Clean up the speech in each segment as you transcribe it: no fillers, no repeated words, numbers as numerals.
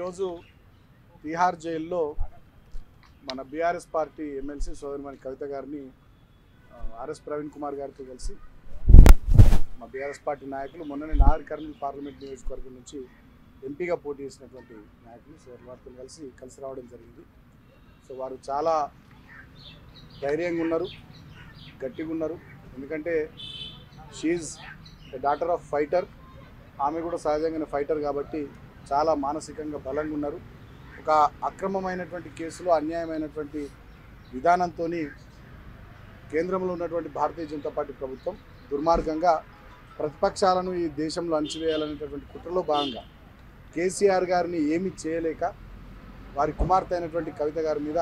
ఈరోజు తిహార్ జైల్లో మన బీఆర్ఎస్ పార్టీ ఎమ్మెల్సీ సోదరిమణి కవిత గారిని ఆర్ఎస్ ప్రవీణ్ కుమార్ గారితో కలిసి మా బీఆర్ఎస్ పార్టీ నాయకులు మొన్ననే నాగర్ కర్నూలు పార్లమెంట్ నియోజకవర్గం నుంచి ఎంపీగా పోటీ చేసినటువంటి నాయకులు సో వారితో కలిసి రావడం జరిగింది. సో వారు చాలా ధైర్యంగా ఉన్నారు, గట్టిగా ఉన్నారు. ఎందుకంటే she's a daughter of fighter. ఆమె కూడా సహజంగానే ఫైటర్ కాబట్టి చాలా మానసికంగా బలంగా ఉన్నారు. ఒక అక్రమమైనటువంటి కేసులో అన్యాయమైనటువంటి విధానంతో కేంద్రంలో ఉన్నటువంటి భారతీయ జనతా పార్టీ ప్రభుత్వం దుర్మార్గంగా ప్రతిపక్షాలను ఈ దేశంలో అణచివేయాలనేటటువంటి కుట్రలో భాగంగా కేసీఆర్ గారిని ఏమీ చేయలేక వారి కుమార్తె అయినటువంటి కవిత గారి మీద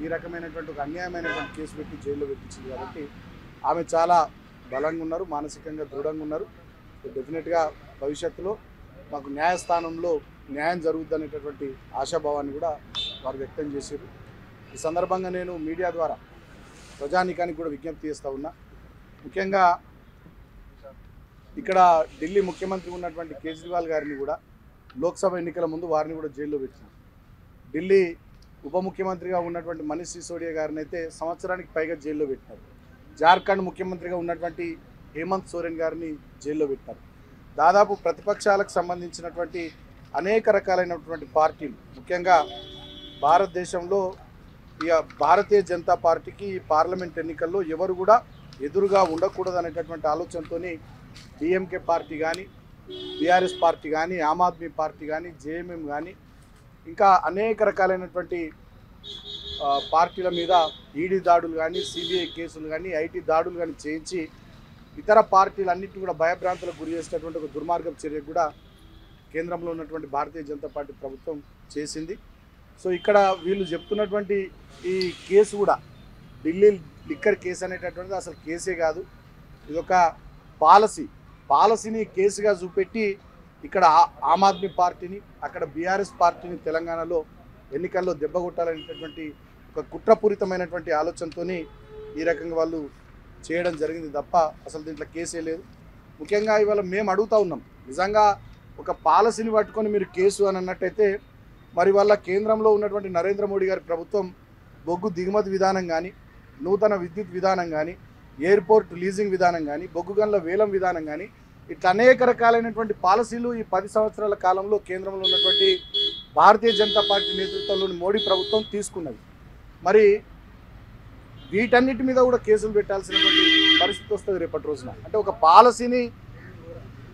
ఈ రకమైనటువంటి ఒక అన్యాయమైనటువంటి కేసు పెట్టి జైల్లో పెట్టించింది. కాబట్టి ఆమె చాలా బలంగా ఉన్నారు, మానసికంగా దృఢంగా ఉన్నారు. డెఫినెట్గా భవిష్యత్తులో మాకు న్యాయస్థానంలో న్యాయం జరుగుద్దనేటటువంటి ఆశాభావాన్ని కూడా వారు వ్యక్తం చేశారు. ఈ సందర్భంగా నేను మీడియా ద్వారా ప్రజానీకానికి కూడా విజ్ఞప్తి చేస్తూ ఉన్నా. ముఖ్యంగా ఇక్కడ ఢిల్లీ ముఖ్యమంత్రి ఉన్నటువంటి కేజ్రీవాల్ గారిని కూడా లోక్సభ ఎన్నికల ముందు వారిని కూడా జైల్లో పెట్టినారు. ఢిల్లీ ఉప ముఖ్యమంత్రిగా ఉన్నటువంటి మనీష్ సిసోడియా గారిని అయితే సంవత్సరానికి పైగా జైల్లో పెట్టినారు. జార్ఖండ్ ముఖ్యమంత్రిగా ఉన్నటువంటి హేమంత్ సోరెన్ గారిని జైల్లో పెట్టారు. దాదాపు ప్రతిపక్షాలకు సంబంధించినటువంటి అనేక రకాలైనటువంటి పార్టీలు, ముఖ్యంగా భారతదేశంలో ఇక భారతీయ జనతా పార్టీకి పార్లమెంట్ ఎన్నికల్లో ఎవరు కూడా ఎదురుగా ఉండకూడదు అనేటటువంటి ఆలోచనతో డిఎంకే పార్టీ కానీ, బీఆర్ఎస్ పార్టీ కానీ, ఆమ్ ఆద్మీ పార్టీ కానీ, జేఎంఎం కానీ ఇంకా అనేక రకాలైనటువంటి పార్టీల మీద ఈడీ దాడులు కానీ, సిబిఐ కేసులు కానీ, ఐటీ దాడులు కానీ చేయించి ఇతర పార్టీలన్నింటినీ కూడా భయభ్రాంతులకు గురి చేసేటటువంటి ఒక దుర్మార్గపు చర్య కూడా కేంద్రంలో ఉన్నటువంటి భారతీయ జనతా పార్టీ ప్రభుత్వం చేసింది. సో ఇక్కడ వీళ్ళు చెప్తున్నటువంటి ఈ కేసు కూడా ఢిల్లీ లిక్కర్ కేసు అనేటటువంటిది అసలు కేసే కాదు. ఇదొక పాలసీని కేసుగా చూపెట్టి ఇక్కడ ఆమ్ ఆద్మీ పార్టీని, అక్కడ బీఆర్ఎస్ పార్టీని తెలంగాణలో ఎన్నికల్లో దెబ్బకొట్టాలనేటటువంటి ఒక కుట్రపూరితమైనటువంటి ఆలోచనతో ఈ రకంగా వాళ్ళు చేయడం జరిగింది తప్ప అసలు దీంట్లో కేసే లేదు. ముఖ్యంగా ఇవాళ మేము అడుగుతూ ఉన్నాం, నిజంగా ఒక పాలసీని పట్టుకొని మీరు కేసు అని అన్నట్టయితే మరి వాళ్ళ కేంద్రంలో ఉన్నటువంటి నరేంద్ర మోడీ గారి ప్రభుత్వం బొగ్గు దిగుమతి విధానం కానీ, నూతన విద్యుత్ విధానం కానీ, ఎయిర్పోర్ట్ లీజింగ్ విధానం కానీ, బొగ్గు గనుల వేలం విధానం కానీ ఇట్లా అనేక రకాలైనటువంటి పాలసీలు ఈ 10 సంవత్సరాల కాలంలో కేంద్రంలో ఉన్నటువంటి భారతీయ జనతా పార్టీ నేతృత్వంలోని మోడీ ప్రభుత్వం తీసుకున్నది. మరి వీటన్నిటి మీద కూడా కేసులు పెట్టాల్సినటువంటి పరిస్థితి వస్తుంది రేపటి రోజున. అంటే ఒక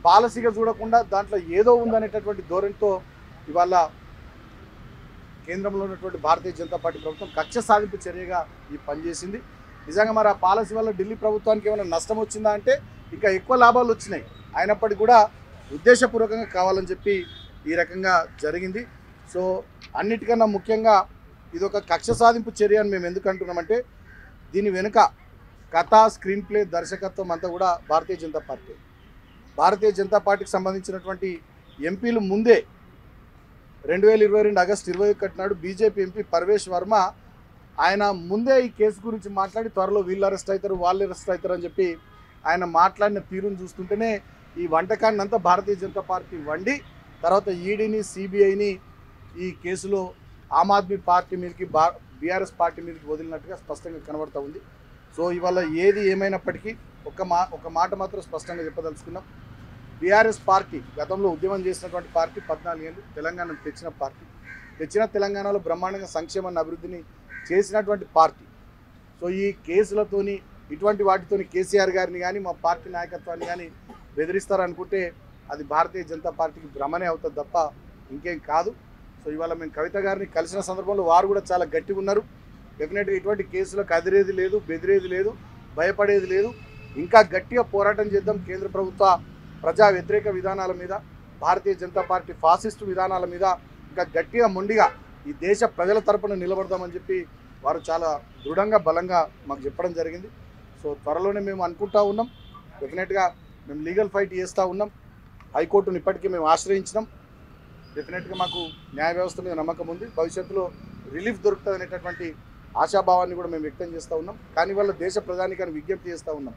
పాలసీగా చూడకుండా దాంట్లో ఏదో ఉందనేటటువంటి ధోరణితో ఇవాళ కేంద్రంలో ఉన్నటువంటి భారతీయ జనతా పార్టీ ప్రభుత్వం కక్ష సాధింపు చర్యగా ఈ పనిచేసింది. నిజంగా మరి ఆ పాలసీ వల్ల ఢిల్లీ ప్రభుత్వానికి ఏమైనా నష్టం వచ్చిందా అంటే ఇంకా ఎక్కువ లాభాలు వచ్చినాయి. అయినప్పటికీ కూడా ఉద్దేశపూర్వకంగా కావాలని చెప్పి ఈ రకంగా జరిగింది. సో అన్నిటికన్నా ముఖ్యంగా ఇది ఒక కక్ష సాధింపు చర్య అని మేము ఎందుకు అంటున్నామంటే దీని వెనుక కథ, స్క్రీన్ ప్లే, దర్శకత్వం అంతా కూడా భారతీయ జనతా పార్టీకి సంబంధించినటువంటి ఎంపీలు ముందే 2022 ఆగస్టు 21 నాడు బీజేపీ ఎంపీ పర్వేష్ వర్మ ఆయన ముందే ఈ కేసు గురించి మాట్లాడి త్వరలో వీళ్ళు అరెస్ట్ అవుతారు, వాళ్ళు అరెస్ట్ అవుతారు అని చెప్పి ఆయన మాట్లాడిన తీరును చూస్తుంటేనే ఈ వంటకాన్ని అంతా భారతీయ జనతా పార్టీ వండి తర్వాత ఈడీని, సిబిఐని ఈ కేసులో ఆమ్ ఆద్మీ పార్టీ మీదకి, బీఆర్ఎస్ పార్టీ మీదకి వదిలినట్టుగా స్పష్టంగా కనబడుతూ ఉంది. సో ఇవాళ ఏది ఏమైనప్పటికీ ఒక మాట మాత్రం స్పష్టంగా చెప్పదలుచుకున్నాం. బీఆర్ఎస్ పార్టీ గతంలో ఉద్యమం చేసినటువంటి పార్టీ, 14 ఏళ్ళు తెలంగాణను తెచ్చిన పార్టీ, తెలంగాణలో బ్రహ్మాండంగా సంక్షేమాన్ని అభివృద్ధిని చేసినటువంటి పార్టీ. సో ఈ కేసులతోని ఇటువంటి వాటితోని కేసీఆర్ గారిని కానీ మా పార్టీ నాయకత్వాన్ని కానీ బెదిరిస్తారనుకుంటే అది భారతీయ జనతా పార్టీకి భ్రమనే అవుతుంది తప్ప ఇంకేం కాదు. సో ఇవాళ మేము కవిత గారిని కలిసిన సందర్భంలో వారు కూడా చాలా గట్టిగా ఉన్నారు. డెఫినెట్గా ఇటువంటి కేసులకు అదిరేది లేదు, బెదిరేది లేదు, భయపడేది లేదు. ఇంకా గట్టిగా పోరాటం చేద్దాం. కేంద్ర ప్రభుత్వ ప్రజా వ్యతిరేక విధానాల మీద, భారతీయ జనతా పార్టీ ఫాసిస్టు విధానాల మీద ఇంకా గట్టిగా మొండిగా ఈ దేశ ప్రజల తరపున నిలబడదామని చెప్పి వారు చాలా దృఢంగా, బలంగా మాకు చెప్పడం జరిగింది. సో త్వరలోనే మేము అనుకుంటా ఉన్నాం, డెఫినెట్గా మేము లీగల్ ఫైట్ చేస్తూ ఉన్నాం. హైకోర్టును ఇప్పటికీ మేము ఆశ్రయించినాం. డెఫినెట్గా మాకు న్యాయ వ్యవస్థ మీద నమ్మకం ఉంది. భవిష్యత్తులో రిలీఫ్ దొరుకుతుంది అనేటటువంటి ఆశాభావాన్ని కూడా మేము వ్యక్తం చేస్తూ ఉన్నాం. కానీ వాళ్ళ దేశ ప్రధానికాన్ని విజ్ఞప్తి చేస్తూ ఉన్నాం,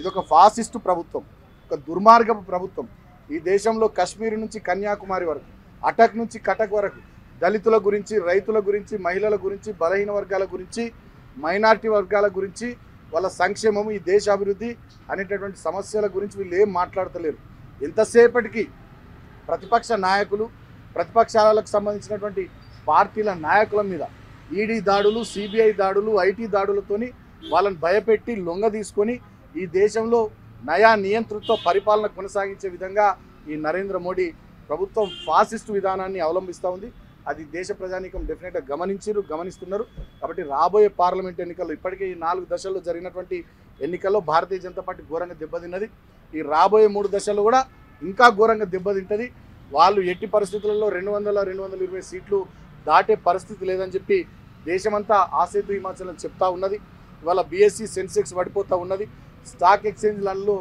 ఇదొక ఫాసిస్టు ప్రభుత్వం, ఒక దుర్మార్గపు ప్రభుత్వం. ఈ దేశంలో కశ్మీర్ నుంచి కన్యాకుమారి వరకు అటక్ నుంచి కటక్ వరకు దళితుల గురించి, రైతుల గురించి, మహిళల గురించి, బలహీన వర్గాల గురించి, మైనారిటీ వర్గాల గురించి, వాళ్ళ సంక్షేమం, ఈ దేశ అభివృద్ధి అనేటటువంటి సమస్యల గురించి వీళ్ళు ఏం మాట్లాడతలేరు. ఎంతసేపటికి ప్రతిపక్ష నాయకులు, ప్రతిపక్షాలకు సంబంధించినటువంటి పార్టీల నాయకుల మీద ఈడీ దాడులు, సిబిఐ దాడులు, ఐటీ దాడులతోని వాళ్ళని భయపెట్టి లొంగ తీసుకొని ఈ దేశంలో నయా నియంతృత్వ పరిపాలన కొనసాగించే విధంగా ఈ నరేంద్ర మోడీ ప్రభుత్వం ఫాసిస్ట్ విధానాన్ని అవలంబిస్తూ ఉంది. అది దేశ ప్రజానీకం డెఫినెట్గా గమనిస్తున్నారు. కాబట్టి రాబోయే పార్లమెంట్ ఎన్నికల్లో ఇప్పటికే ఈ 4 దశల్లో జరిగినటువంటి ఎన్నికల్లో భారతీయ జనతా పార్టీ ఘోరంగా దెబ్బతిన్నది. ఈ రాబోయే 3 దశల్లో కూడా ఇంకా ఘోరంగా దెబ్బతింటుంది. వాళ్ళు ఎట్టి పరిస్థితులలో 200-220 సీట్లు దాటే పరిస్థితి లేదని చెప్పి దేశమంతా ఆసేతు హిమాచలం చెప్తా ఉన్నది. ఇవాళ బీఎస్సీ సెన్సెక్స్ పడిపోతూ ఉన్నది. స్టాక్ ఎక్స్చేంజ్లలో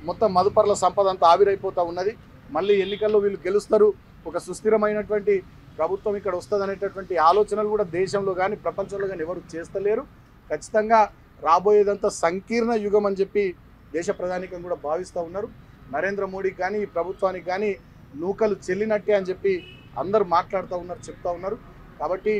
మొత్తం మదుపర్ల సంపద అంతా ఆవిరైపోతూ ఉన్నది. మళ్ళీ ఎన్నికల్లో వీళ్ళు గెలుస్తారు, ఒక సుస్థిరమైనటువంటి ప్రభుత్వం ఇక్కడ వస్తుంది అనేటటువంటి ఆలోచనలు కూడా దేశంలో కానీ ప్రపంచంలో కానీ ఎవరు చేస్తలేరు. ఖచ్చితంగా రాబోయేదంతా సంకీర్ణ యుగం అని చెప్పి దేశ ప్రధానికం కూడా భావిస్తూ ఉన్నారు. నరేంద్ర మోడీకి కానీ ఈ ప్రభుత్వానికి కానీ నూకలు చెల్లినట్టే అని చెప్పి అందరూ మాట్లాడుతూ ఉన్నారు, చెప్తా ఉన్నారు. కాబట్టి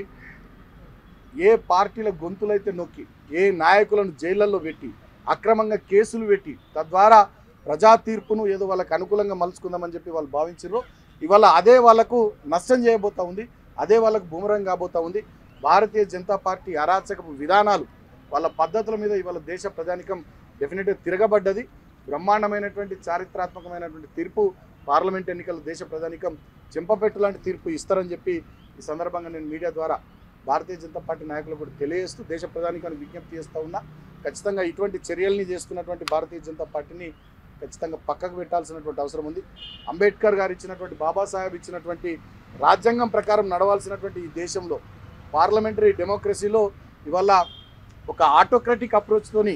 ఏ పార్టీల గొంతులైతే నొక్కి, ఏ నాయకులను జైళ్లలో పెట్టి, అక్రమంగా కేసులు పెట్టి, తద్వారా ప్రజా తీర్పును ఏదో వాళ్ళకు అనుకూలంగా మలుచుకుందామని చెప్పి వాళ్ళు భావించారు, ఇవాళ అదే వాళ్ళకు నష్టం చేయబోతూ ఉంది, అదే వాళ్ళకు బూమరంగ్ కాబోతూ ఉంది. భారతీయ జనతా పార్టీ అరాచకపు విధానాలు, వాళ్ళ పద్ధతుల మీద ఇవాళ దేశ ప్రజానికం డెఫినెట్గా తిరగబడ్డది. బ్రహ్మాండమైనటువంటి చారిత్రాత్మకమైనటువంటి తీర్పు పార్లమెంట్ ఎన్నికల దేశ ప్రజానికం చెంపపెట్టు లాంటి తీర్పు ఇస్తారని చెప్పి ఈ సందర్భంగా నేను మీడియా ద్వారా భారతీయ జనతా పార్టీ నాయకులకు కూడా తెలియజేస్తూ దేశ ప్రధానికానికి విజ్ఞప్తి చేస్తూ ఉన్నా. ఖచ్చితంగా ఇటువంటి చర్యల్ని చేస్తున్నటువంటి భారతీయ జనతా పార్టీని ఖచ్చితంగా పక్కకు పెట్టాల్సినటువంటి అవసరం ఉంది. అంబేద్కర్ గారు ఇచ్చినటువంటి, బాబాసాహెబ్ ఇచ్చినటువంటి రాజ్యాంగం ప్రకారం నడవాల్సినటువంటి ఈ దేశంలో పార్లమెంటరీ డెమోక్రసీలో ఇవాళ ఒక ఆటోక్రటిక్ అప్రోచ్తోని,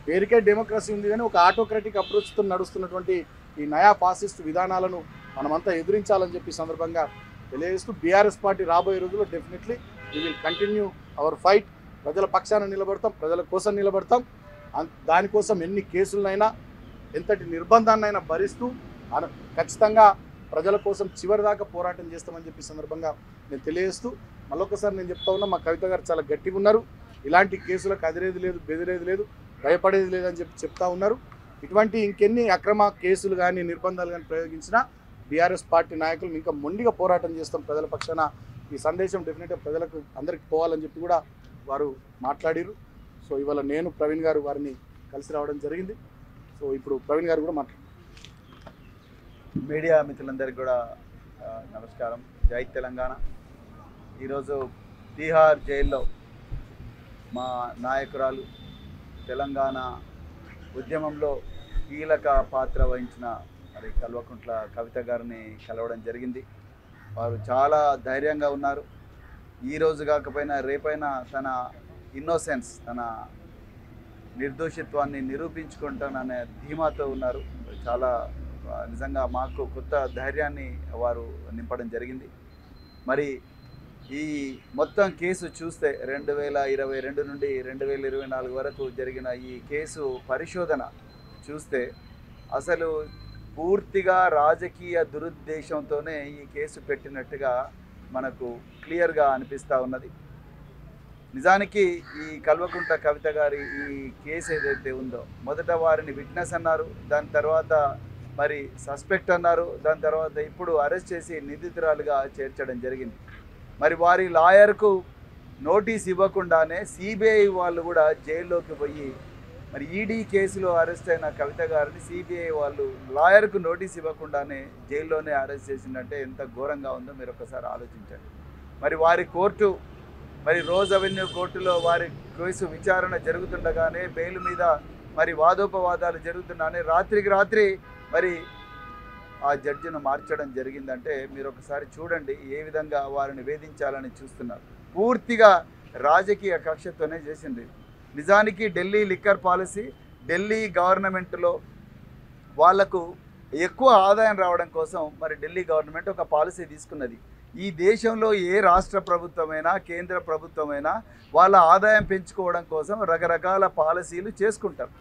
పేరుకే డెమోక్రసీ ఉంది కానీ ఒక ఆటోక్రటిక్ అప్రోచ్తో నడుస్తున్నటువంటి ఈ నయా ఫాసిస్ట్ విధానాలను మనమంతా ఎదురించాలని చెప్పి సందర్భంగా తెలియజేస్తూ బీఆర్ఎస్ పార్టీ రాబోయే రోజుల్లో definitely we will continue our fight. ప్రజల పక్షాన నిలబడతాం, ప్రజల కోసం నిలబడతాం. దానికోసం ఎన్ని కేసులనైనా, ఎంతటి నిర్బంధాన్నైనా భరిస్తూ ఖచ్చితంగా ప్రజల కోసం చివరిదాకా పోరాటం చేస్తామని చెప్పి సందర్భంగా నేను తెలియజేస్తూ మళ్ళొకసారి నేను చెప్తా ఉన్నా, మా కవిత గారు చాలా గట్టిగా ఉన్నారు. ఇలాంటి కేసులకు అదిరేది లేదు, బెదిరేది లేదు, భయపడేది లేదని చెప్పి చెప్తా ఉన్నారు. ఇటువంటి ఇంకెన్ని అక్రమ కేసులు కానీ నిర్బంధాలు కానీ ప్రయోగించినా బీఆర్ఎస్ పార్టీ నాయకులు ఇంకా మొండిగా పోరాటం చేస్తాం ప్రజల పక్షాన. ఈ సందేశం డెఫినెట్గా ప్రజలకు అందరికీ పోవాలని చెప్పి కూడా వారు మాట్లాడారు. సో ఇవాళ నేను, ప్రవీణ్ గారు వారిని కలిసి రావడం జరిగింది. సో ఇప్పుడు ప్రవీణ్ గారు కూడా మాట్లాడారు. మీడియా మిత్రులందరికీ కూడా నమస్కారం. జై తెలంగాణ. ఈరోజు తీహార్ జైల్లో మా నాయకురాలు, తెలంగాణ ఉద్యమంలో కీలక పాత్ర వహించిన మరి కల్వకుంట్ల కవిత గారిని కలవడం జరిగింది. వారు చాలా ధైర్యంగా ఉన్నారు. ఈరోజు కాకపోయినా రేపైనా తన ఇన్నోసెన్స్, తన నిర్దోషిత్వాన్ని నిరూపించుకుంటాననే ధీమాతో ఉన్నారు. చాలా నిజంగా మాకు కొత్త ధైర్యాన్ని వారు నింపడం జరిగింది. మరి ఈ మొత్తం కేసు చూస్తే 2022 నుండి 2024 వరకు జరిగిన ఈ కేసు పరిశోధన చూస్తే అసలు పూర్తిగా రాజకీయ దురుద్దేశంతోనే ఈ కేసు పెట్టినట్టుగా మనకు క్లియర్గా అనిపిస్తూ ఉన్నది. నిజానికి ఈ కల్వకుంట్ల కవిత గారి ఈ కేసు ఏదైతే ఉందో, మొదట వారిని విట్నెస్ అన్నారు, దాని తర్వాత మరి సస్పెక్ట్ అన్నారు, దాని తర్వాత ఇప్పుడు అరెస్ట్ చేసి నిందితురాలుగా చేర్చడం జరిగింది. మరి వారి లాయర్కు నోటీస్ ఇవ్వకుండానే సిబిఐ వాళ్ళు కూడా జైల్లోకి పోయి మరి ఈడీ కేసులో అరెస్ట్ అయిన కవిత గారిని సిబిఐ వాళ్ళు లాయర్కు నోటీస్ ఇవ్వకుండానే జైల్లోనే అరెస్ట్ చేసిందంటే ఎంత ఘోరంగా ఉందో మీరు ఒకసారి ఆలోచించండి. మరి వారి కోర్టు, మరి రోజ్ అవెన్యూ కోర్టులో వారి కేసు విచారణ జరుగుతుండగానే బెయిల్ మీద మరి వాదోపవాదాలు జరుగుతుండగానే రాత్రికి రాత్రి మరి ఆ జడ్జిను మార్చడం జరిగిందంటే మీరు ఒకసారి చూడండి ఏ విధంగా వారిని వేధించాలని చూస్తున్నారు. పూర్తిగా రాజకీయ కక్షతోనే చేసింది. నిజానికి ఢిల్లీ లిక్కర్ పాలసీ, ఢిల్లీ గవర్నమెంట్లో వాళ్లకు ఎక్కువ ఆదాయం రావడం కోసం మరి ఢిల్లీ గవర్నమెంట్ ఒక పాలసీ తీసుకున్నది. ఈ దేశంలో ఏ రాష్ట్ర ప్రభుత్వమైనా కేంద్ర ప్రభుత్వమైనా వాళ్ళ ఆదాయం పెంచుకోవడం కోసం రకరకాల పాలసీలు చేసుకుంటారు.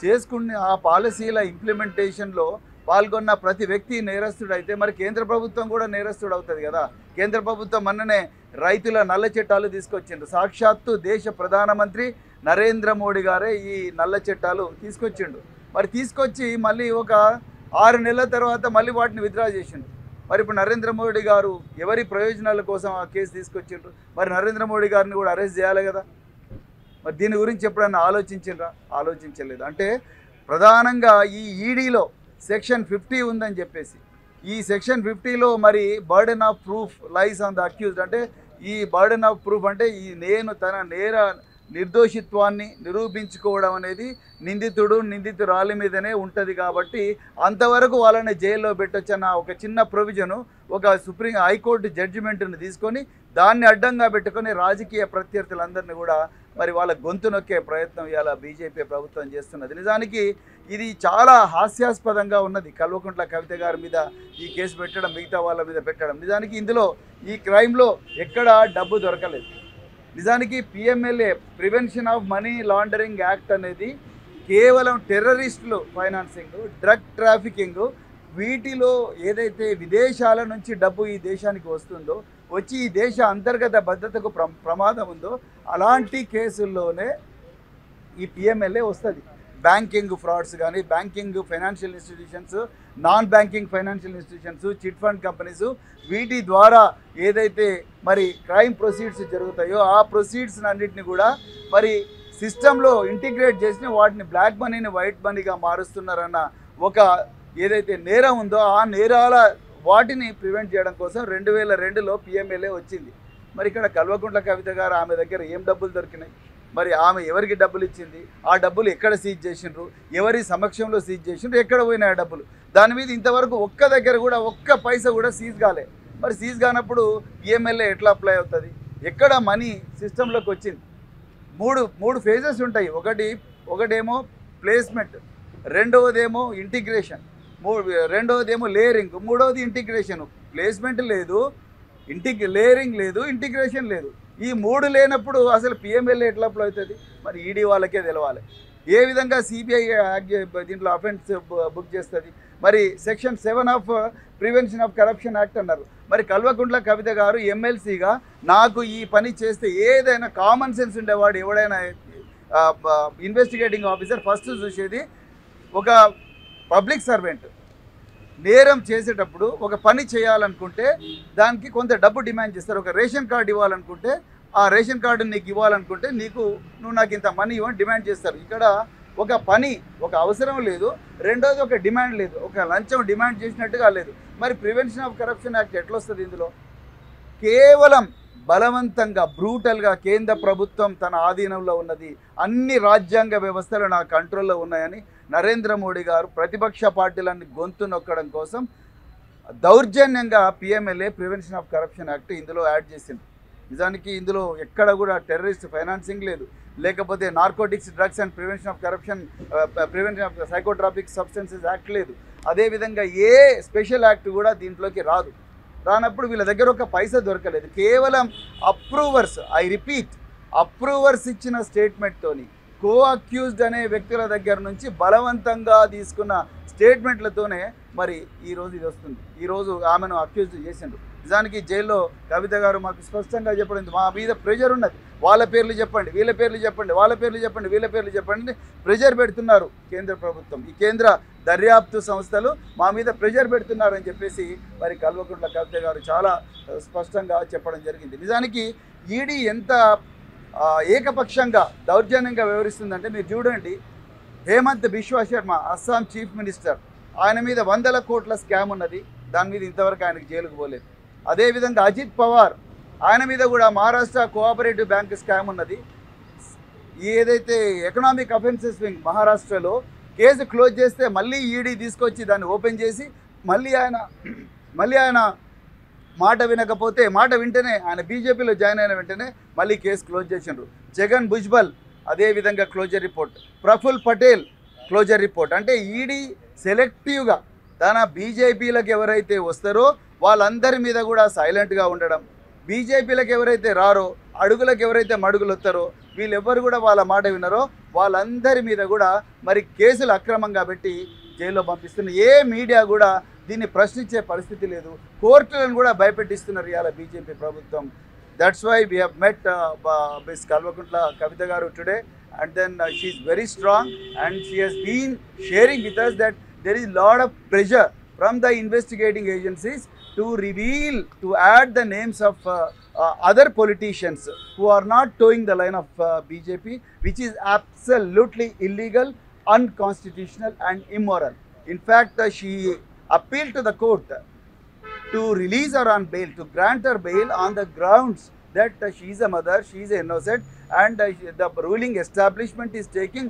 చేసుకుని ఆ పాలసీల ఇంప్లిమెంటేషన్లో పాల్గొన్న ప్రతి వ్యక్తి నేరస్తుడైతే మరి కేంద్ర ప్రభుత్వం కూడా నేరస్తుడు అవుతుంది కదా. కేంద్ర ప్రభుత్వం మొన్ననే రైతుల నల్ల చట్టాలు తీసుకొచ్చిండు. సాక్షాత్తు దేశ ప్రధానమంత్రి నరేంద్ర మోడీ గారే ఈ నల్ల చట్టాలు తీసుకొచ్చిండు. మరి తీసుకొచ్చి మళ్ళీ ఒక 6 నెలల తర్వాత మళ్ళీ వాటిని విత్డ్రా చేసిండు. మరి ఇప్పుడు నరేంద్ర మోడీ గారు ఎవరి ప్రయోజనాల కోసం ఆ కేసు తీసుకొచ్చిండ్రు? మరి నరేంద్ర మోడీ గారిని కూడా అరెస్ట్ చేయాలి కదా. మరి దీని గురించి ఎప్పుడన్నా ఆలోచించిండ్రా? ఆలోచించలేదు. అంటే ప్రధానంగా ఈ ఈడీలో సెక్షన్ 50 ఉందని చెప్పేసి, ఈ సెక్షన్ 50లో మరి burden of proof lies on the accused. అంటే ఈ బర్డెన్ ఆఫ్ ప్రూఫ్ అంటే ఈ తన నేర నిర్దోషిత్వాన్ని నిరూపించుకోవడం అనేది నిందితురాలి మీదనే ఉంటుంది. కాబట్టి అంతవరకు వాళ్ళని జైల్లో పెట్టొచ్చన్న ఒక చిన్న ప్రొవిజను ఒక సుప్రీం హైకోర్టు జడ్జిమెంట్ని తీసుకొని దాన్ని అడ్డంగా పెట్టుకొని రాజకీయ ప్రత్యర్థులందరినీ కూడా మరి వాళ్ళ గొంతు నొక్కే ప్రయత్నం ఇవాళ బీజేపీ ప్రభుత్వం చేస్తున్నది. నిజానికి ఇది చాలా హాస్యాస్పదంగా ఉన్నది. కల్వకుంట్ల కవిత గారి మీద ఈ కేసు పెట్టడం, మిగతా వాళ్ళ మీద పెట్టడం. నిజానికి ఇందులో ఈ క్రైమ్లో ఎక్కడా డబ్బు దొరకలేదు. నిజానికి PMLA prevention of money laundering act అనేది కేవలం టెర్రరిస్టులు ఫైనాన్సింగ్, డ్రగ్ ట్రాఫికింగ్, వీటిలో ఏదైతే విదేశాల నుంచి డబ్బు ఈ దేశానికి వస్తుందో, వచ్చి ఈ దేశ అంతర్గత భద్రతకు ప్రమాదం ఉందో అలాంటి కేసుల్లోనే ఈ పిఎంఎల్ఏ వస్తుంది. బ్యాంకింగ్ ఫ్రాడ్స్ కానీ, banking financial institutions, non banking financial institutions, chit fund companies, వీటి ద్వారా ఏదైతే మరి క్రైమ్ ప్రొసీడ్స్ జరుగుతాయో ఆ ప్రొసీడ్స్ అన్నింటినీ కూడా మరి సిస్టంలో ఇంటిగ్రేట్ చేసి వాటిని బ్లాక్ మనీని వైట్ మనీగా మారుస్తున్నారన్న ఒక ఏదైతే నేరం ఉందో ఆ నేరాల వాటిని ప్రివెంట్ చేయడం కోసం 2002లో పిఎంఎల్ఏ వచ్చింది. మరి ఇక్కడ కల్వకుంట్ల కవిత గారు ఆమె దగ్గర ఏం డబ్బులు దొరికినాయి? మరి ఆమె ఎవరికి డబ్బులు ఇచ్చింది? ఆ డబ్బులు ఎక్కడ సీజ్ చేసిండ్రు? ఎవరి సమక్షంలో సీజ్ చేసిండ్రు? ఎక్కడ పోయినాయి ఆ డబ్బులు? దాని మీద ఇంతవరకు ఒక్క దగ్గర కూడా ఒక్క పైసా కూడా సీజ్ కాలే. మరి సీజ్ కానప్పుడు పిఎంఎల్ఏ ఎట్లా అప్లై అవుతుంది? ఎక్కడ మనీ సిస్టంలోకి వచ్చింది? మూడు ఫేజెస్ ఉంటాయి. ఒకటేమో ప్లేస్మెంట్, రెండవదేమో ఇంటిగ్రేషన్, రెండవదేమో లేయరింగ్, మూడవది ఇంటిగ్రేషన్. ప్లేస్మెంట్ లేదు, లేయరింగ్ లేదు, ఇంటిగ్రేషన్ లేదు. ఈ 3 లేనప్పుడు అసలు పిఎంఎల్ఏ ఎట్లా అప్లై అవుతుంది? మరి ఈడీ వాళ్ళకే తెలవాలి. ఏ విధంగా సిబిఐ దీంట్లో అఫెన్స్ బుక్ చేస్తుంది? మరి section 7 of prevention of corruption act అన్నారు. మరి కల్వకుంట్ల కవిత గారు ఎమ్మెల్సీగా నాకు ఈ పని చేస్తే ఏదైనా కామన్ సెన్స్ ఉండేవాడు ఎవడైనా ఇన్వెస్టిగేటింగ్ ఆఫీసర్ ఫస్ట్ చూసేది ఒక పబ్లిక్ సర్వెంట్ నేరం చేసేటప్పుడు ఒక పని చేయాలనుకుంటే దానికి కొంత డబ్బు డిమాండ్ చేస్తారు. ఒక రేషన్ కార్డు ఇవ్వాలనుకుంటే ఆ రేషన్ కార్డు నీకు ఇవ్వాలనుకుంటే నువ్వు నాకు ఇంత మనీ ఇవ్వని డిమాండ్ చేస్తారు. ఇక్కడ ఒక పని, ఒక అవసరం లేదు, రెండోది ఒక డిమాండ్ లేదు, ఒక లంచం డిమాండ్ చేసినట్టుగా లేదు. మరి ప్రివెన్షన్ ఆఫ్ కరప్షన్ యాక్ట్ ఎట్లా వస్తుంది? ఇందులో కేవలం బలవంతంగా బ్రూటల్గా కేంద్ర ప్రభుత్వం తన ఆధీనంలో ఉన్నది, అన్ని రాజ్యాంగ వ్యవస్థలు నా కంట్రోల్లో ఉన్నాయని నరేంద్ర మోడీ గారు ప్రతిపక్ష పార్టీలన్నీ గొంతు నొక్కడం కోసం దౌర్జన్యంగా PMLA prevention of corruption act ఇందులో యాడ్ చేసింది. నిజానికి ఇందులో ఎక్కడ కూడా టెర్రరిస్ట్ ఫైనాన్సింగ్ లేదు, లేకపోతే narcotics, drugs and prevention of psychotropic substances act లేదు. అదేవిధంగా ఏ స్పెషల్ యాక్ట్ కూడా దీంట్లోకి రానప్పుడు వీళ్ళ దగ్గర ఒక పైసా దొరకలేదు. కేవలం అప్రూవర్స్, ఐ రిపీట్, అప్రూవర్స్ ఇచ్చిన స్టేట్మెంట్తోని కో అక్యూజ్డ్ అనే వ్యక్తుల దగ్గర నుంచి బలవంతంగా తీసుకున్న స్టేట్మెంట్లతోనే మరి ఈరోజు ఇది వస్తుంది. ఈరోజు ఆమెను అక్యూజ్డ్ చేసిండ్రు. నిజానికి జైల్లో కవిత గారు మాకు స్పష్టంగా చెప్పడం, మా మీద ప్రెజర్ ఉన్నది, వాళ్ళ పేర్లు చెప్పండి, వీళ్ళ పేర్లు చెప్పండి, వాళ్ళ పేర్లు చెప్పండి, వీళ్ళ పేర్లు చెప్పండి, ప్రెజర్ పెడుతున్నారు కేంద్ర ప్రభుత్వం, ఈ కేంద్ర దర్యాప్తు సంస్థలు మా మీద ప్రెజర్ పెడుతున్నారు అని చెప్పేసి మరి కల్వకుంట్ల కవిత గారు చాలా స్పష్టంగా చెప్పడం జరిగింది. నిజానికి ఈడీ ఎంత ఏకపక్షంగా దౌర్జన్యంగా వ్యవహరిస్తుందంటే మీరు చూడండి. హేమంత్ బిశ్వా శర్మ అస్సాం చీఫ్ మినిస్టర్, ఆయన మీద 100ల కోట్ల స్కామ్ ఉన్నది, దాని మీద ఇంతవరకు ఆయనకు జైలుకు పోలేదు. అదేవిధంగా అజిత్ పవార్, ఆయన మీద కూడా మహారాష్ట్ర కోఆపరేటివ్ బ్యాంక్ స్కామ్ ఉన్నది. ఏదైతే ఎకనామిక్ అఫెన్సెస్ వింగ్ మహారాష్ట్రలో కేసు క్లోజ్ చేస్తే మళ్ళీ ఈడీ తీసుకొచ్చి దాన్ని ఓపెన్ చేసి మళ్ళీ ఆయన మాట వినకపోతే, మాట వింటేనే ఆయన బీజేపీలో జాయిన్ అయిన వెంటనే మళ్ళీ కేసు క్లోజ్ చేసిండ్రు. జగన్ భుజ్బల్ అదేవిధంగా closure report, Praful Patel closure report. అంటే ఈడీ సెలెక్టివ్గా తన బీజేపీలకు ఎవరైతే వస్తారో వాళ్ళందరి మీద కూడా సైలెంట్గా ఉండడం, బీజేపీలకు ఎవరైతే రారో, అడుగులకు ఎవరైతే మడుగులు వస్తారో, వీళ్ళెవ్వరు కూడా వాళ్ళ మాట వినరో వాళ్ళందరి మీద కూడా మరి కేసులు అక్రమంగా పెట్టి జైల్లో పంపిస్తున్నారు. ఏ మీడియా కూడా దీన్ని ప్రశ్నించే పరిస్థితి లేదు. కోర్టులను కూడా భయపెట్టిస్తున్నారు ఇవాళ బీజేపీ ప్రభుత్వం. That's why we have met Miss Kalvakuntla Kavitha గారు today, and then she is very strong and she has been sharing with us that there is lot of pressure from the investigating agencies to reveal, to add the names of other politicians who are not towing the line of BJP, which is absolutely illegal, unconstitutional and immoral. In fact, she appealed to the court to release her on bail, to grant her bail on the grounds that she is a mother, she is innocent, and the ruling establishment is taking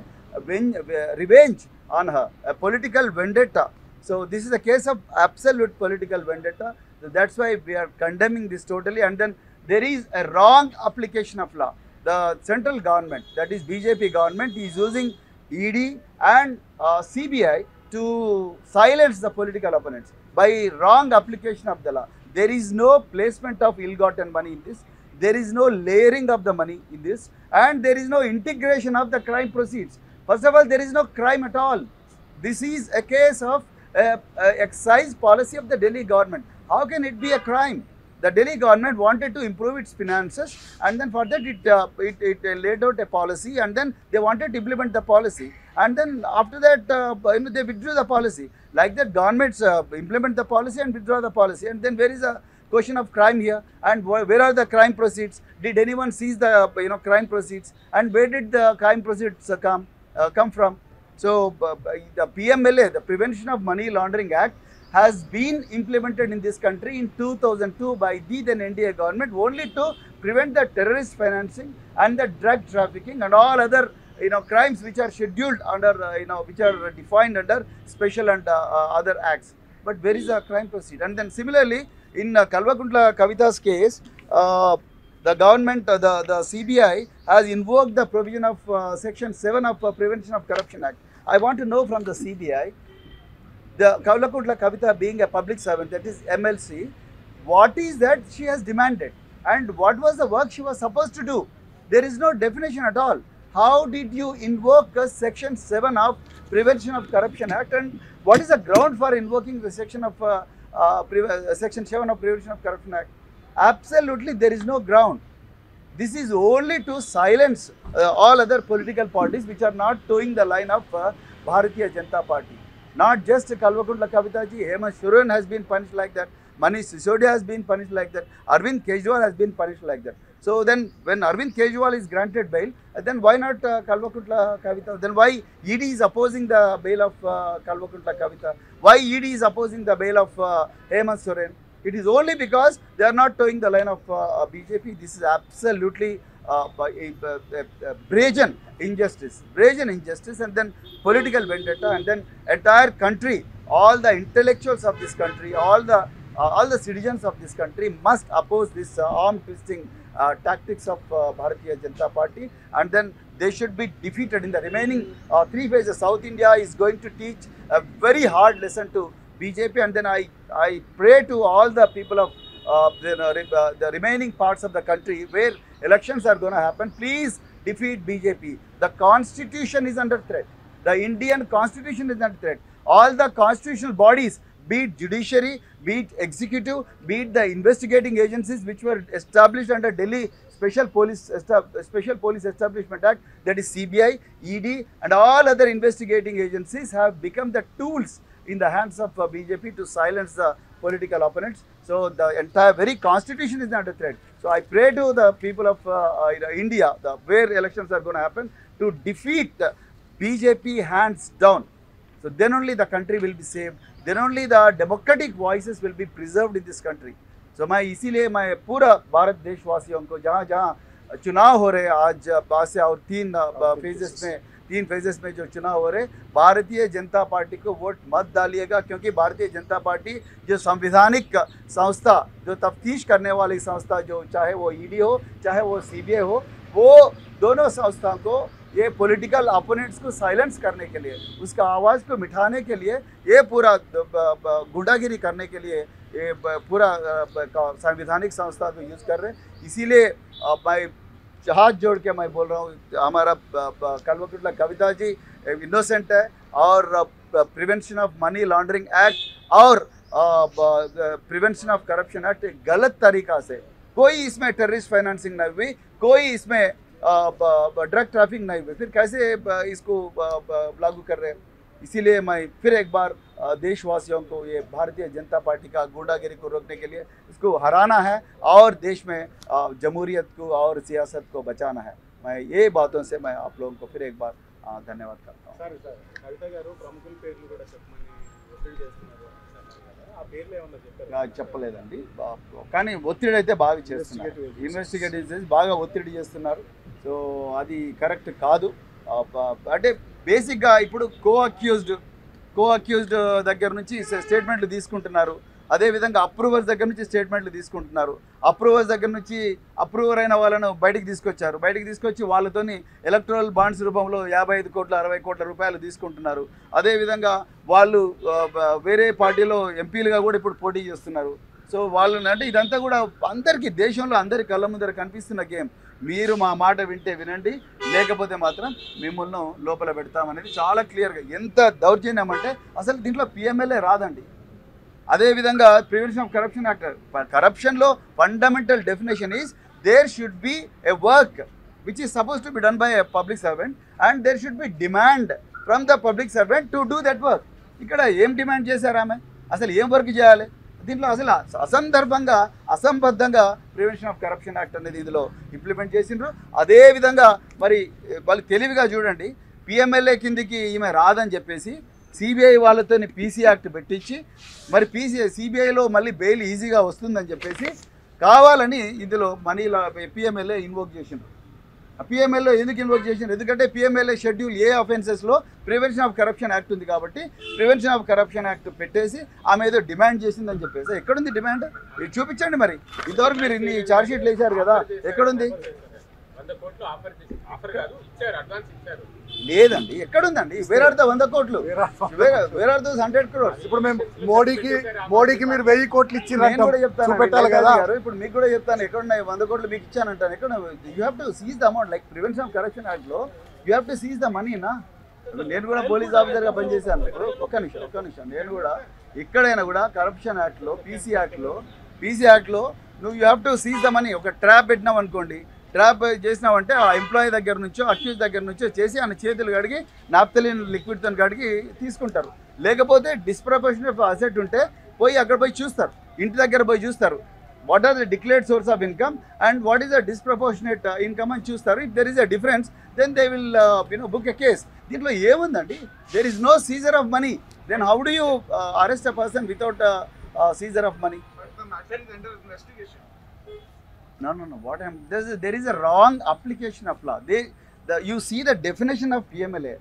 revenge on her, a political vendetta. So this is a case of absolute political vendetta. So that's why we are condemning this totally. And then there is a wrong application of law. The central government, that is BJP government, is using ED and CBI to silence the political opponents by wrong application of the law. There is no placement of ill-gotten money in this. There is no layering of the money in this, and there is no integration of the crime proceeds. First of all, there is no crime at all. This is a case of excise policy of the Delhi government. How can it be a crime? The Delhi government wanted to improve its finances, and then for that it laid out a policy, and then they wanted to implement the policy, and then after that they withdrew the policy. Like that, governments implement the policy and withdraw the policy, and then where is a question of crime here? And where are the crime proceeds? Did anyone seize the crime proceeds? And where did the crime proceeds come from? So the PMLA, the Prevention of Money Laundering Act, has been implemented in this country in 2002 by the then NDA government, only to prevent the terrorist financing and the drug trafficking and all other crimes which are scheduled under which are defined under special and other acts. But where is the crime proceed? And then similarly, in Kalvakuntla Kavita's case, the government, the CBI has invoked the provision of Section 7 of Prevention of Corruption Act. I want to know from the CBI, the Kalvakuntla Kavita being a public servant, that is MLC, what is that she has demanded and what was the work she was supposed to do? There is no definition at all. How did you invoke Section 7 of Prevention of Corruption Act, and what is the ground for invoking the Section 7 of Prevention of Corruption Act? Absolutely, there is no ground. This is only to silence all other political parties which are not towing the line of Bharatiya Janata Party. Not just Kalvakuntla Kavita ji, Hemant Soren has been punished like that, Manish Sisodia has been punished like that, Arvind Kejriwal has been punished like that. So then when Arvind Kejriwal is granted bail, then why not Kalvakuntla Kavita? Then why ED is opposing the bail of Kalvakuntla Kavita? Why ED is opposing the bail of Hemant Soren? It is only because they are not towing the line of BJP. This is absolutely brazen injustice, and then political vendetta, and then entire country, all the intellectuals of this country, all the citizens of this country must oppose this arm twisting tactics of Bharatiya Janata Party, and then they should be defeated in the remaining 3 phases. South India is going to teach a very hard lesson to BJP, and then I pray to all the people of the remaining parts of the country where elections are going to happen, please defeat BJP. The constitution is under threat. The Indian constitution is under threat. All the constitutional bodies, be it judiciary, be it executive, be it the investigating agencies which were established under Delhi Special Police Establishment Act, that is CBI, ED and all other investigating agencies, have become the tools in the hands of BJP to silence the political opponents. So the entire very constitution is under threat. So I pray to the people of India, where elections are going to happen, to defeat BJP hands down. So then only the country will be saved. Then only the democratic voices will be preserved in this country. So इसीलिए मैं पूरा भारत देशवासियों को जहाँ चुनाव हो रहे आज से और 3 फेजेस में जो चुनाव हो रहे, भारतीय जनता पार्टी को वोट मत डालिएगा, क्योंकि भारतीय जनता पार्टी जो संवैधानिक संस्था, जो तफ्तीश करने वाली संस्था, जो चाहे वो ईडी हो चाहे वो सीबीआई हो, वो दोनों संस्थाओं को ये पॉलिटिकल अपोनेंट्स को साइलेंस करने के लिए, उसका आवाज़ को मिटाने के लिए, ये पूरा गुंडागिरी करने के लिए ये पूरा संवैधानिक संस्था को यूज़ कर रहे हैं। इसीलिए मैं हाथ जोड़ के मैं बोल रहा हूँ, हमारा कल्वकुट्ला कविता जी इनोसेंट है और prevention of money laundering act और प्रिवेंशन ऑफ करप्शन एक्ट गलत तरीका से, कोई इसमें टेररिस्ट फाइनेंसिंग नहीं हुई, कोई इसमें ड्रग ट्रैफिकिंग नहीं हुई, फिर कैसे इसको लागू कर रहे हैं। इसीलिए मैं फिर एक बार देशवासियों को, ये भारतीय जनता पार्टी का गुंडागिरी को रोकने के लिए इसको हराना है और देश में जमहूरियत को और सियासत को बचाना है। मैं ये बातों से मैं आप लोगों को फिर एक बार धन्यवाद करता हूँ। కవిత గారు ప్రముఖుల పేర్లు కూడా చెప్పమని ఒత్తిడి చేస్తున్నారు ఆ పేర్లు ఏమన్నా చెప్పారు? చెప్పలేదండి, కానీ ఒత్తిడి అయితే బాగా చేస్తున్నారు, ఇన్వెస్టిగేటివ్ బాగా ఒత్తిడి చేస్తున్నారు. సో అది కరెక్ట్ కాదు. అంటే బేసిక్గా ఇప్పుడు కో అక్యూజ్డ్ దగ్గర నుంచి స్టేట్మెంట్లు తీసుకుంటున్నారు, అదేవిధంగా అప్రూవర్స్ దగ్గర నుంచి స్టేట్మెంట్లు తీసుకుంటున్నారు. అప్రూవర్స్ దగ్గర నుంచి అప్రూవర్ అయిన వాళ్ళను బయటికి తీసుకొచ్చి వాళ్ళతోని ఎలక్టరల్ బాండ్స్ రూపంలో 55 కోట్ల 60 కోట్ల రూపాయలు తీసుకుంటున్నారు. అదేవిధంగా వాళ్ళు వేరే పార్టీలో ఎంపీలుగా కూడా ఇప్పుడు పోటీ చేస్తున్నారు. సో వాళ్ళని అంటే ఇదంతా కూడా అందరికీ, దేశంలో అందరి కళ్ళ ముందర కనిపిస్తున్న గేమ్. మీరు మా మాట వింటే వినండి, లేకపోతే మాత్రం మిమ్మల్ని లోపల పెడతామనేది చాలా క్లియర్గా. ఎంత దౌర్జన్యం అంటే అసలు దీంట్లో పిఎంఎల్ఏ రాదండి. అదేవిధంగా ప్రివెన్షన్ ఆఫ్ కరప్షన్ యాక్ట్, కరప్షన్లో fundamental definition is there should be a work which is suppose to be done by a public servant and there should be demand from the public servant to do that work. ఇక్కడ ఏం demand చేశారు ఆమె? అసలు ఏం work చేయాలి? దీంట్లో అసలు అసందర్భంగా అసంబద్ధంగా prevention of corruption act అనేది ఇందులో ఇంప్లిమెంట్ చేసిండ్రు. అదేవిధంగా మరి వాళ్ళు తెలివిగా చూడండి, పిఎంఎల్ఏ కిందికి ఈమె రాదని చెప్పేసి సిబిఐ వాళ్ళతో పీసీ యాక్ట్ పెట్టించి మరి సిబిఐలో మళ్ళీ బెయిల్ ఈజీగా వస్తుందని చెప్పేసి కావాలని ఇందులో మనీలో పిఎంఎల్ఏ ఇన్వోక్ చేసిండ్రు. పిఎంఎల్ఏ ఎందుకు ఇన్వోక్ చేసిండ్రు? ఎందుకంటే పిఎంఎల్ఏ షెడ్యూల్ ఏ అఫెన్సెస్లో ప్రివెన్షన్ ఆఫ్ కరప్షన్ యాక్ట్ ఉంది కాబట్టి ప్రివెన్షన్ ఆఫ్ కరప్షన్ యాక్ట్ పెట్టేసి ఆమె ఏదో డిమాండ్ చేసిందని చెప్పేసి. ఎక్కడుంది డిమాండ్? ఇది చూపించండి. మరి ఇంతవరకు మీరు ఇన్ని ఛార్జ్ షీట్లు వేశారు కదా, ఎక్కడుంది? లేదండి, ఎక్కడుందండి? వేర్ ఆర్ ద 100 కోట్లు, వేర్ ఆర్ దోస్ 100 crores? ఇప్పుడు మేము మోడీకి మీరు 1000 కోట్లు ఇచ్చిండ్రు, నేను కూడా చెప్తాను పెట్టాలి కదా. ఇప్పుడు మీకు కూడా చెప్తాను, ఎక్కడున్నాయి 100 కోట్లు మీకు ఇచ్చానంటాను. ఎక్కడ you have to seize the amount. Like prevention of corruption యాక్ట్లో you have to seize the మనీనా. నేను కూడా పోలీస్ ఆఫీసర్గా పనిచేశాను. ఒక్క నిమిషం నేను కూడా ఎక్కడైనా కూడా కరప్షన్ యాక్ట్లో పీసీ యాక్ట్లో నువ్వు you have to seize the money. ఒక ట్రాప్ పెట్టినావు అనుకోండి, ట్రాప్ చేసినామంటే ఆ ఎంప్లాయీ దగ్గర నుంచో అక్యూజ్ దగ్గర నుంచో చేసి ఆయన చేతులు కడిగి నాప్తలిన్ లిక్విడ్తో కడిగి తీసుకుంటారు. లేకపోతే డిస్ప్రపోర్షనేట్ అసెట్ ఉంటే పోయి అక్కడ పోయి చూస్తారు, ఇంటి దగ్గర పోయి చూస్తారు what are the declared source of income and what is the disproportionate income అని చూస్తారు. If there is a difference then they will book a case. దీంట్లో ఏముందండి? There is no seizure of money. Then how do you arrest a person without seizure of money? No. What there is a wrong application of law. You see the definition of PMLA.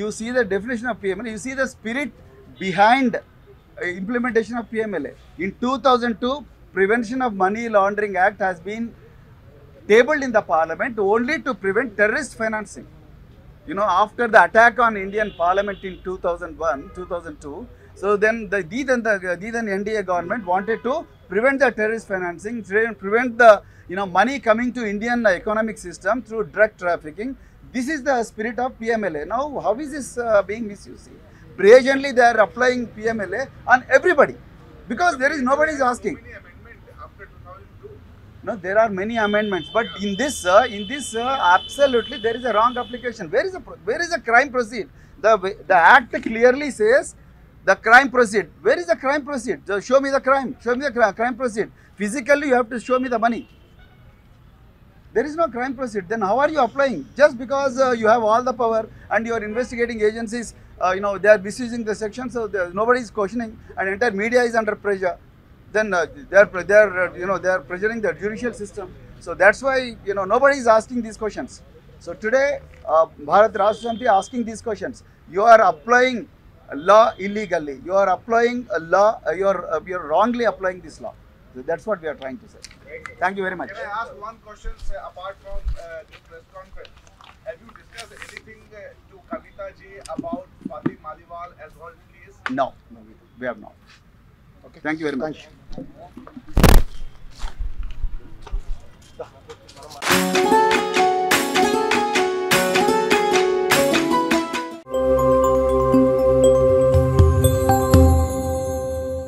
You see the spirit behind implementation of PMLA. In 2002, Prevention of Money Laundering Act has been tabled in the Parliament only to prevent terrorist financing. You know, after the attack on Indian Parliament in 2002, so then the NDA government wanted to prevent the terrorist financing, prevent the money coming to Indian economic system through drug trafficking. This is the spirit of PMLA. Now, how is this being misused? Presently, they are applying PMLA on everybody because there is nobody is asking. No, there are many amendments, but in this absolutely there is a wrong application. Where is the crime proceed? The act clearly says the crime proceed. Where is the crime proceed? Show me the crime. Show me the crime proceed. Physically, you have to show me the money. There is no crime proceed. Then how are you applying? Just because you have all the power and your investigating agencies, they are misusing the section, so nobody is questioning, and entire media is under pressure. Then they are pressuring the judicial system. So that's why nobody is asking these questions. So today, Bharat Rashtra Samiti asking these questions. You are applying law illegally. You are applying a law. You are wrongly applying this law. So that's what we are trying to say. Thank you very much. Can I ask one question apart from this press conference? Have you discussed anything to Kavita ji about Fatih Maliwal as well, please? No, we have not. Okay. Thank you very much. Thank you.